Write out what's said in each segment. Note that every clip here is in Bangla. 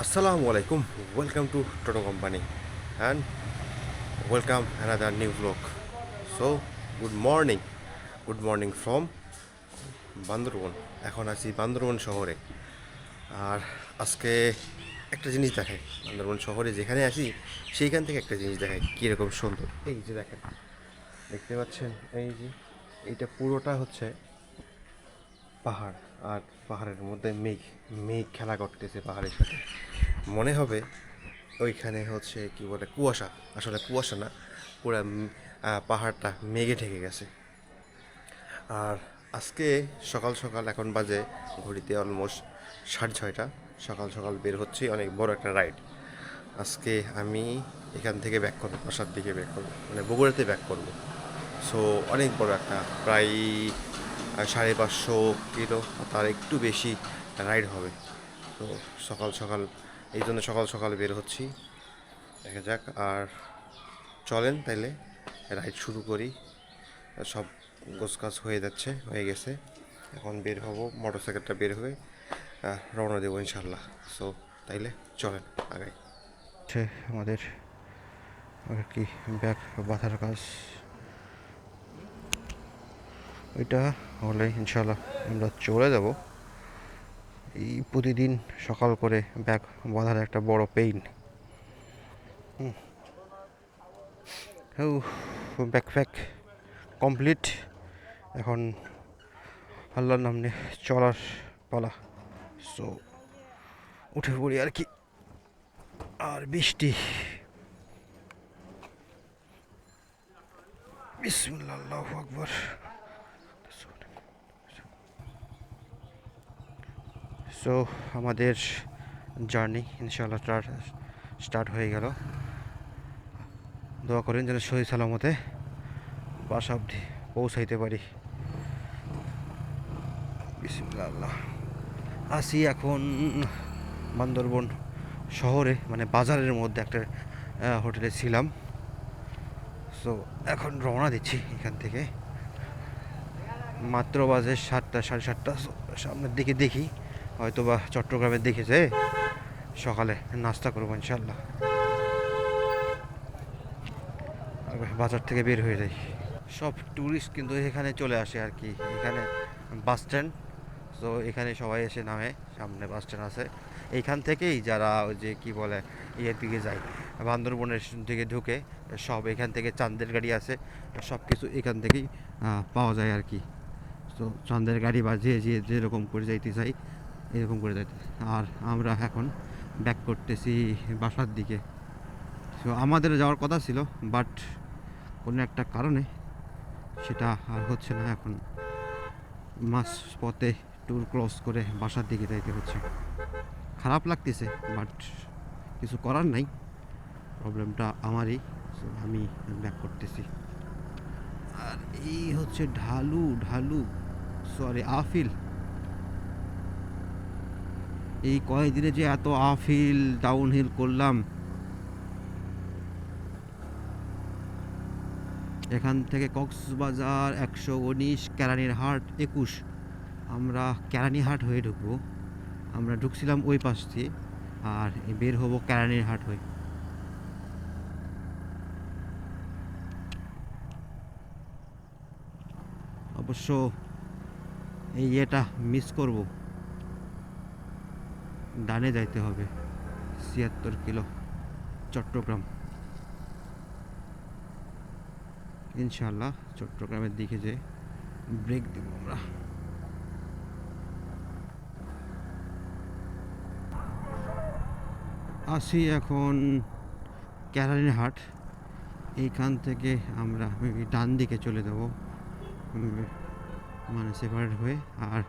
Assalamu alaikum. Welcome to Toto Company and welcome another new vlog. So, good morning. Good morning from Bandarban. এখন আছি বান্দরবন শহরে। আর আজকে একটা জিনিস দেখাই, বান্দরবন শহরে যেখানে আছি সেইখান থেকে একটা জিনিস দেখাই কীরকম সুন্দর। এই যে দেখেন, দেখতে পাচ্ছেন, এই যে এইটা পুরোটা হচ্ছে পাহাড়। আর পাহাড়ের মধ্যে মেঘ মেঘ খেলা করতেছে পাহাড়ের সাথে। মনে হবে ওইখানে হচ্ছে কি বলে কুয়াশা, আসলে কুয়াশা না, পুরা পাহাড়টা মেঘে ঢেকে গেছে। আর আজকে সকাল সকাল, এখন বাজে ঘড়িতে অলমোস্ট 6:30, সকাল সকাল বের হচ্ছি, অনেক বড় একটা রাইড। আজকে আমি এখান থেকে ব্যাক করবো, বাসার দিকে ব্যাক করবো, মানে বগুড়াতে ব্যাক করবো। সো অনেক বড় একটা, প্রায় 550 কিলো, তার একটু বেশি রাইড হবে। তো সকাল সকাল, এই জন্য সকাল সকাল বের হচ্ছি। দেখা যাক। আর চলেন তাইলে রাইড শুরু করি। সব গোছগাছ হয়ে গেছে। এখন বের হব, মোটরসাইকেলটা বের হয়ে রওনা দেবো ইনশাল্লাহ। সো তাইলে চলেন আগাই। আমাদের আর কি ব্যাগ বাঁধার কাজ, ওইটা হলে ইনশাল্লাহ আমরা চলে যাব। এই প্রতিদিন সকাল করে ব্যাগ বাঁধার একটা বড় পেইন। Backpack complete. এখন আল্লাহর নাম নিয়ে চলার পালা। সো উঠে পড়ি আর কি। আর বৃষ্টি, বিসমিল্লাহ, আল্লাহু আকবার। সো আমাদের জার্নি ইনশাআল্লাহ স্টার্ট হয়ে গেল। দোয়া করেন যেন সহি সালামতে বাসা অবধি পৌঁছাইতে পারি। বিসমিল্লাহ, আল্লাহ। আসি এখন বান্দরবন শহরে, মানে বাজারের মধ্যে একটা হোটেলে ছিলাম। সো এখন রওনা দিচ্ছি এখান থেকে। মাত্র বাজে 7টা, 7:30। সামনের দিকে দেখি, হয়তো বা চট্টগ্রামের দিকে যে সকালে নাস্তা করবো ইনশাল্লাহ। বাজার থেকে বের হয়ে যাই। সব ট্যুরিস্ট কিন্তু এখানে চলে আসে আর কি, এখানে বাস স্ট্যান্ড। তো এখানে সবাই এসে নামে, সামনে বাস স্ট্যান্ড আছে। এইখান থেকেই যারা ওই যে কী বলে ইয়ের দিকে যায়, বান্দরবনের থেকে ঢুকে, সব এখান থেকে চাঁদের গাড়ি আছে, সব কিছু এখান থেকেই পাওয়া যায় আর কি। তো চাঁদের গাড়ি বা যে যেরকম করে যাইতে চাই এরকম করে যাইতে। আর আমরা এখন ব্যাক করতেছি বাসার দিকে। তো আমাদের যাওয়ার কথা ছিল, বাট কোনো একটা কারণে সেটা আর হচ্ছে না। এখন মাঝ পথে ট্যুর ক্লোজ করে বাসার দিকে যাইতে হচ্ছে। খারাপ লাগতেছে, বাট কিছু করার নাই, প্রবলেমটা আমারই। সো আমি ব্যাক করতেছি। আর এই হচ্ছে ঢালু ঢালু, সরি আফিল। এই কয়েকদিনে যে এত আফিল ডাউনহিল করলাম। এখান থেকে কক্সবাজার 119, কেরানীরহাট 21। আমরা কেরানীরহাট হয়ে ঢুকবো। আমরা ঢুকছিলাম ওই পাশ দিয়ে, আর বের হবো কেরানীরহাট হয়ে। অবশ্য এই ইয়েটা মিস করব, ডানে যাইতে হবে 76 কিলো চট্টগ্রাম। ইনশাল্লাহ চট্টগ্রামের দিকে যে ব্রেক দেব আমরা। আসি এখন কেরানীরহাট। এইখান থেকে আমরা ডান দিকে চলে যাব, মানে সেপারেট হয়ে। আর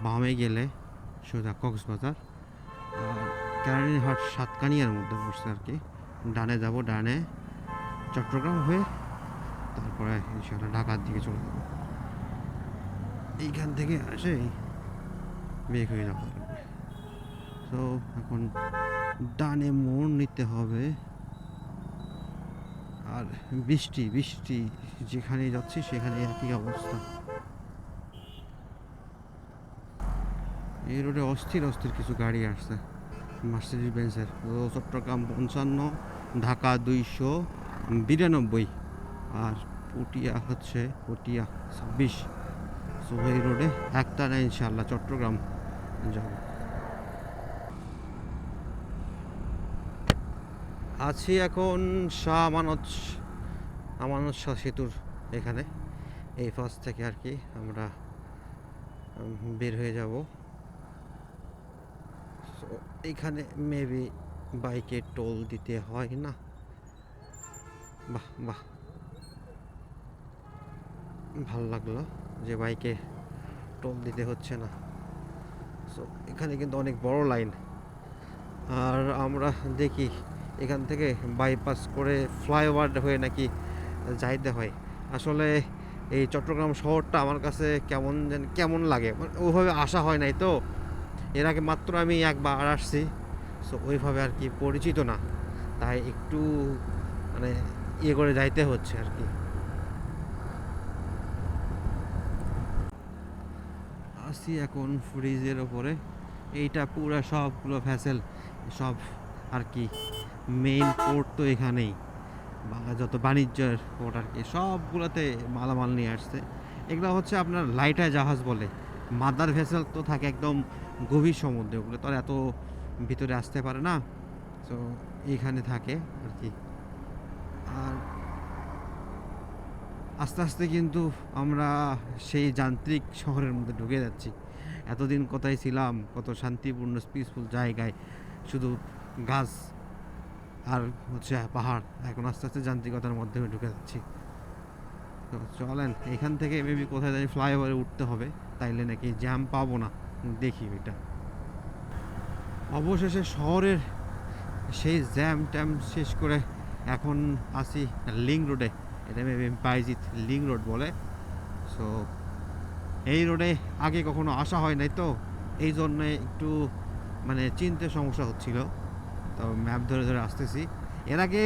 বামে গেলে সোজা কক্সবাজার। আর কেরানীরহাট সাতকানিয়ার মধ্যে পড়ছে আর কি। ডানে যাব, ডানে চট্টগ্রাম হয়ে তারপরে ইনশাআল্লাহ ঢাকার দিকে চলে যাব। এইখান থেকে আসে বের হয়ে যাওয়া লাগবে। তো এখন ডানে মোড় নিতে হবে। আর বৃষ্টি বৃষ্টি, যেখানে যাচ্ছি সেখানে একই অবস্থা। এই রোডে অস্থির অস্থির কিছু গাড়ি আসছে। মার্সিডিজ বেঞ্চের। তো চট্টগ্রাম 55, ঢাকা 292 আর পটিয়া 26। সো এই রোডে একটানা ইনশাল্লাহ চট্টগ্রাম যাব। আছি এখন আমানত শাহ সেতুর এখানে। এই ফাস থেকে আর কি আমরা বের হয়ে যাব। সো এখানে মেবি বাইকে টোল দিতে হয় না। বাহ বাহ, ভাল লাগলো যে বাইকে টোল দিতে হচ্ছে না। সো এখানে কিন্তু অনেক বড় লাইন। আর আমরা দেখি এখান থেকে বাইপাস করে ফ্লাইওভার হয়ে নাকি যাইতে হয়। আসলে এই চট্টগ্রাম শহরটা আমার কাছে কেমন লাগে, মানে ওইভাবে আসা হয় নাই তো। এর আগে মাত্র আমি একবার আসছি। সো ওইভাবে আর কি পরিচিত না, তাই একটু মানে ইয়ে করে যাইতে হচ্ছে আর কি। আসি এখন ফ্রিজের ওপরে। এইটা পুরো সবগুলো ভ্যাসেল সব আর কি, মেইন পোর্ট তো এখানেই, বা যত বাণিজ্যের পোর্ট আর কি সবগুলোতে মালামাল নিয়ে আসছে। এগুলো হচ্ছে আপনার লাইটার জাহাজ বলে। মাদার ভেসেল তো থাকে একদম গভীর সমুদ্রে, ওগুলো তো আর এত ভিতরে আসতে পারে না। তো এইখানে থাকে আর কি। আর আস্তে আস্তে কিন্তু আমরা সেই যান্ত্রিক শহরের মধ্যে ঢুকে যাচ্ছি। এতদিন কোথায় ছিলাম, কত শান্তিপূর্ণ পিসফুল জায়গায়, শুধু গাছ আর হচ্ছে পাহাড়। এখন আস্তে আস্তে যান্ত্রিকতার মাধ্যমে ঢুকে যাচ্ছি। তো চলেন এখান থেকে মেবি কোথায় জানি ফ্লাইওভারে উঠতে হবে, তাইলে নাকি জ্যাম পাবো না। দেখি ওইটা। অবশেষে শহরের সেই জ্যাম ট্যাম শেষ করে এখন আসি লিঙ্ক রোডে। এটা মেবি বাইজিৎ লিঙ্ক রোড বলে। সো এই রোডে আগে কখনো আসা হয় নাই তো, এই জন্যে একটু মানে চিনতে সমস্যা হচ্ছিল। তো ম্যাপ ধরে ধরে আসতেছি। এর আগে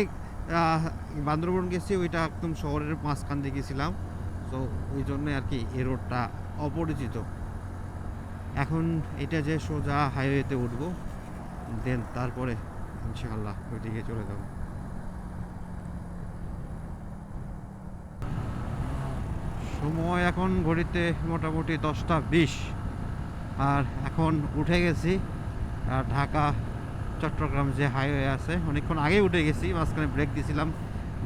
বান্দরবন গেছি, ওইটা একদম শহরের মাঝখান দিয়ে গেছিলাম। তো ওই জন্যে আর কি এই রোডটা অপরিচিত। এখন এটা যে সোজা হাইওয়েতে উঠবো, দেন তারপরে ইনশাআল্লাহ ওইদিকে চলে যাব। সময় এখন ঘড়িতে মোটামুটি 10টা 20। আর এখন উঠে গেছি ঢাকা চট্টগ্রাম যে হাইওয়ে আছে, অনেকক্ষণ আগে উঠে গেছি। মাঝখানে ব্রেক দিয়েছিলাম,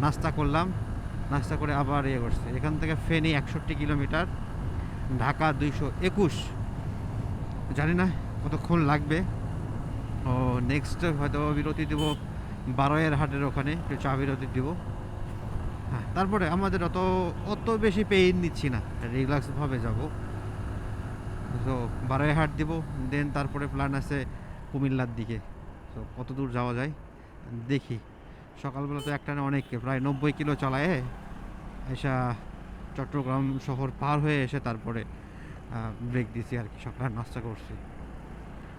নাস্তা করলাম, নাস্তা করে আবার ইয়ে করছি। এখান থেকে ফেনী 61 কিলোমিটার, ঢাকা 221। জানি না কতক্ষণ লাগবে। ও নেক্সট হয়তো বিরতি দেবো বারোয়ের হাটের ওখানে, একটু চা বিরতি দিব। হ্যাঁ, তারপরে আমাদের অত বেশি পেইন নিচ্ছি না, রিল্যাক্সভাবে যাব। তো বারোয় হাট দিব, দেন তারপরে প্ল্যান আছে কুমিল্লার দিকে। তো কত দূর যাওয়া যায় দেখি। সকালবেলা তো একটানে অনেক, প্রায় 90 কিলো চালায় এসা চট্টগ্রাম শহর পার হয়ে এসে তারপরে ব্রেক দিছি আর কি। সকালে নাস্তা করছি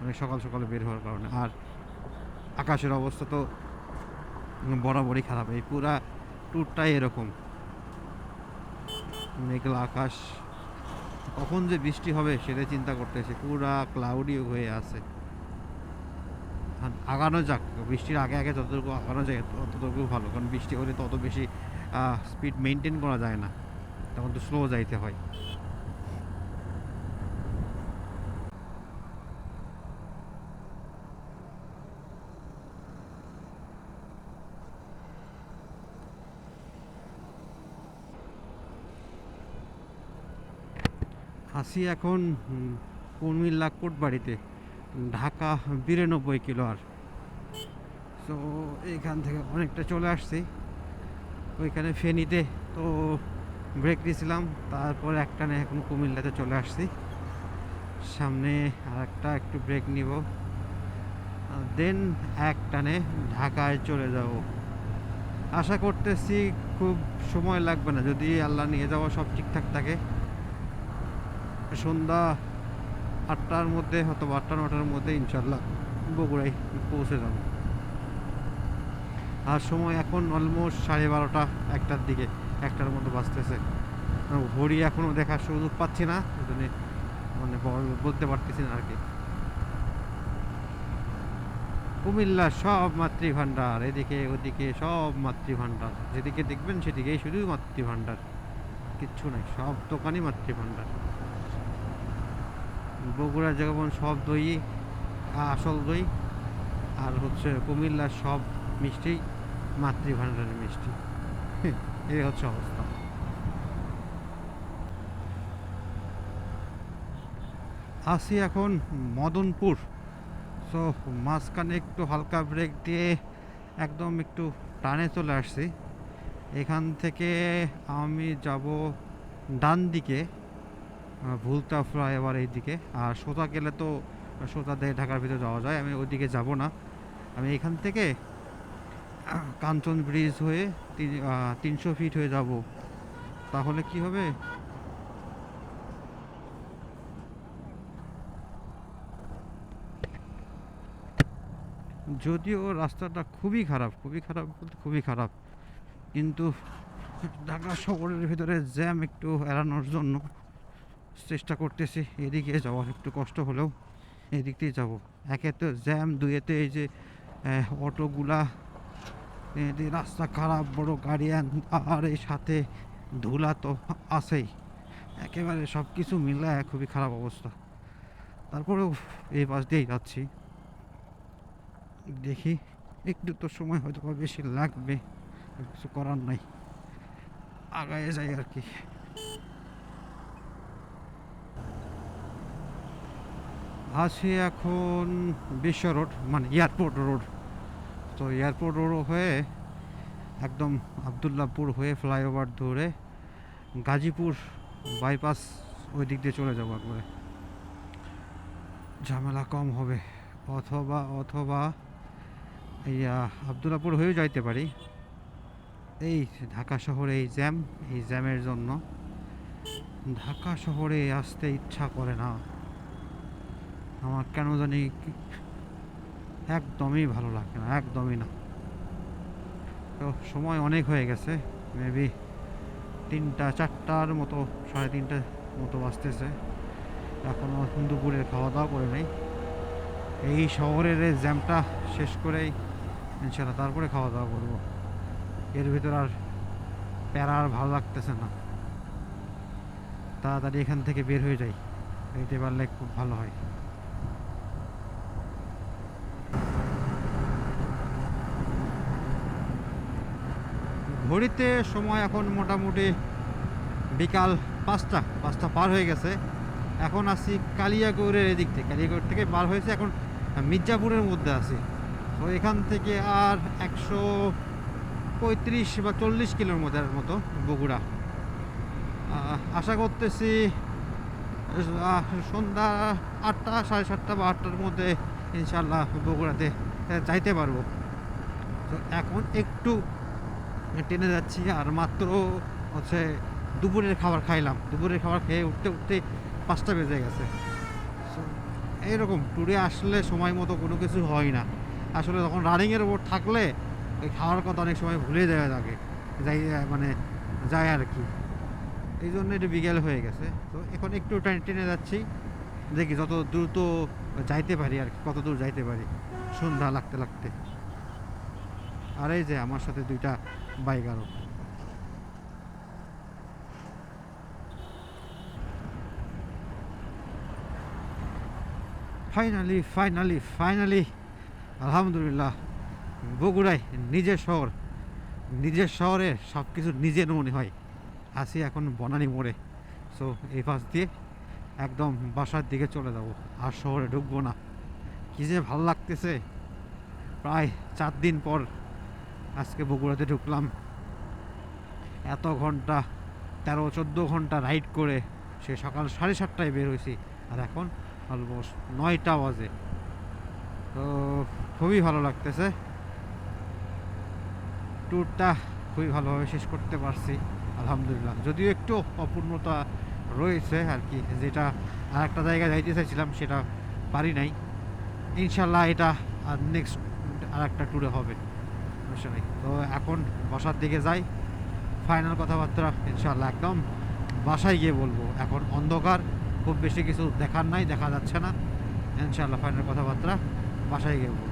অনেক সকাল সকালে বের হওয়ার কারণে। আর আকাশের অবস্থা তো বরাবরই খারাপ, এই পুরা ট্যুরটাই এরকম মেঘলা আকাশ। কখন যে বৃষ্টি হবে সেটা চিন্তা করতেছে, পুরা ক্লাউডি হয়ে আছে। আগানো যাক, বৃষ্টির আগে আগে যতটুকু আগানো যায় ততটুকু ভালো, কারণ বৃষ্টি হলে তো অত বেশি স্পিড মেনটেন করা যায় না, তখন তো স্লো যাইতে হয়। আসি এখন কুমিল্লা কোটবাড়িতে, ঢাকা 92 কিলো। আর তো এইখান থেকে অনেকটা চলে আসছি। ওইখানে ফেনীতে তো ব্রেক দিয়েছিলাম, তারপর একটানে এখন কুমিল্লাতে চলে আসছি। সামনে আর একটু ব্রেক নিব, দেন একটানে ঢাকায় চলে যাব। আশা করতেছি খুব সময় লাগবে না, যদি আল্লাহ নিয়ে যাওয়া সব ঠিকঠাক থাকে। সন্ধ্যা 8টার মধ্যে অথবা 8টা 9টার মধ্যে ইনশাল্লাহ বগুড়ায় পৌঁছে যাব। আর সময় এখন অলমোস্ট 12:30 1টার দিকে, 1টার মতো বাজতেছে। ঘড়ি এখনও দেখার সুযোগ পাচ্ছি না, ওই জন্য মানে বলতে পারতেছি না আর কি। কুমিল্লা সব মাতৃভাণ্ডার, এদিকে ওদিকে সব মাতৃভাণ্ডার, যেদিকে দেখবেন সেদিকেই শুধু মাতৃভাণ্ডার, কিচ্ছু নাই, সব দোকানই মাতৃভাণ্ডার। বগুড়া যেমন সব দই আসল দই, আর হচ্ছে কুমিল্লার সব মিষ্টি মাতৃভাণ্ডারের মিষ্টি। এই হচ্ছে অবস্থা। আসি এখন মদনপুর। সো মাঝখানে একটু হালকা ব্রেক দিয়ে একদম একটু টানে চলে আসছি। এখান থেকে আমি যাব ডান দিকে, ভুলতা ফ্লাইওভার এই দিকে, আর সোজা গেলে তো সোজা দিয়ে ঢাকার ভিতরে যাওয়া যায়। আমি ওইদিকে যাব না, আমি এখান থেকে কাঞ্চন ব্রিজ হয়ে 300 ফিট হয়ে যাব। তাহলে কি হবে, যদিও রাস্তাটা খুবই খারাপ, খুবই খারাপ বলতে খুবই খারাপ, কিন্তু ঢাকা শহরের ভিতরে জ্যাম একটু এড়ানোর জন্য চেষ্টা করতেছি এদিকে যাওয়ার। একটু কষ্ট হলেও এদিক দিয়ে যাবো। একে তো জ্যাম, দুইয়েতে এই যে অটোগুলা, রাস্তা খারাপ, বড় গাড়ি, আর এই সাথে ধুলা তো আছেই, একেবারে সব কিছু মিলায় খুবই খারাপ অবস্থা। তারপরেও এই পাশ দিয়েই যাচ্ছি, দেখি একটু তো সময় হয়তো বা বেশি লাগবে, কিছু করার নাই, আগায় যাই আর কি। আছি এখন বিশ্ব রোড, মানে এয়ারপোর্ট রোড। তো এয়ারপোর্ট রোড হয়ে একদম আবদুল্লাপুর হয়ে ফ্লাইওভার ধরে গাজীপুর বাইপাস ওই দিক দিয়ে চলে যাবো একবারে, ঝামেলা কম হবে। অথবা অথবা এই আবদুল্লাপুর হয়েও যাইতে পারি। এই ঢাকা শহরে এই জ্যাম, এই জ্যামের জন্য ঢাকা শহরে আসতে ইচ্ছা করে না আমার, কেন জানি একদমই ভালো লাগে না, একদমই না। তো সময় অনেক হয়ে গেছে, মেবি 3টা 4টার মতো, 3:30টার মতো বাজতেছে, এখনও দুপুরের খাওয়া দাওয়া করে নেই। এই শহরের এই জ্যামটা শেষ করেই ইনশাল্লাহ তারপরে খাওয়া দাওয়া করবো। এর ভিতর আর প্যারা আর ভালো লাগতেছে না, তাড়াতাড়ি এখান থেকে বের হয়ে যাই, যেতে পারলে খুব ভালো হয়। ঘড়িতে সময় এখন মোটামুটি বিকাল 5টা পার হয়ে গেছে। এখন আছি কালিয়াকৈরের এদিক থেকে, কালিয়াকৈর থেকে পার হয়েছে, এখন মির্জাপুরের মধ্যে আছি। তো এখান থেকে আর 135 বা 40 কিলোমিটার মতো বগুড়া। আশা করতেছি সন্ধ্যা 8টা, 7:30 বা 8টার মধ্যে ইনশাল্লাহ বগুড়াতে যাইতে পারবো। তো এখন একটু ট্রেনে যাচ্ছি, আর মাত্র হচ্ছে দুপুরের খাবার খাইলাম, দুপুরের খাবার খেয়ে উঠতে উঠতে 5টা বেজে গেছে। এইরকম ট্যুরে আসলে সময় মতো কোনো কিছু হয় না আসলে, তখন রানিংয়ের ওপর থাকলে ওই খাওয়ার কথা অনেক সময় ভুলে যাওয়া লাগে, যাই মানে যায় আর কি। এই জন্য একটু বিকেল হয়ে গেছে। তো এখন একটু ট্রেনে যাচ্ছি, দেখি যত দ্রুত যাইতে পারি আর কি, কত দূর যাইতে পারি সন্ধ্যা লাগতে লাগতে। আর এই যে আমার সাথে 2টা বাইক আরো। ফাইনালি ফাইনালি ফাইনালি আলহামদুলিল্লাহ বগুড়ায় নিজের শহর, নিজের শহরে সব কিছু নিজের মনে হয়। আসি এখন বনানী মোড়ে। সো এই পাশ দিয়ে একদম বাসার দিকে চলে যাব, আর শহরে ঢুকবো না। কী যে ভালো লাগতেছে, প্রায় 4 দিন পর আজকে বগুড়াতে ঢুকলাম। এত ঘন্টা, 13-14 ঘন্টা রাইড করে সে সকাল 7:30টায় বের হয়েছি, আর এখন অলমোস্ট 9টা বাজে। তো খুবই ভালো লাগতেছে, ট্যুরটা খুবই ভালোভাবে শেষ করতে পারছি আলহামদুলিল্লাহ। যদিও একটু অপূর্ণতা রয়েছে আর কি, যেটা আর একটা জায়গায় যাইতে চাইছিলাম সেটা পারি নাই। ইনশাল্লাহ এটা আর নেক্সট আর একটা ট্যুরে হবে, সমস্যা নেই। তো এখন বাসার দিকে যাই, ফাইনাল কথাবার্তা ইনশাল্লাহ একদম বাসায় গিয়ে বলবো। এখন অন্ধকার, খুব বেশি কিছু দেখার নাই, দেখা যাচ্ছে না। ইনশাল্লাহ ফাইনাল কথাবার্তা বাসায় গিয়ে বলবো।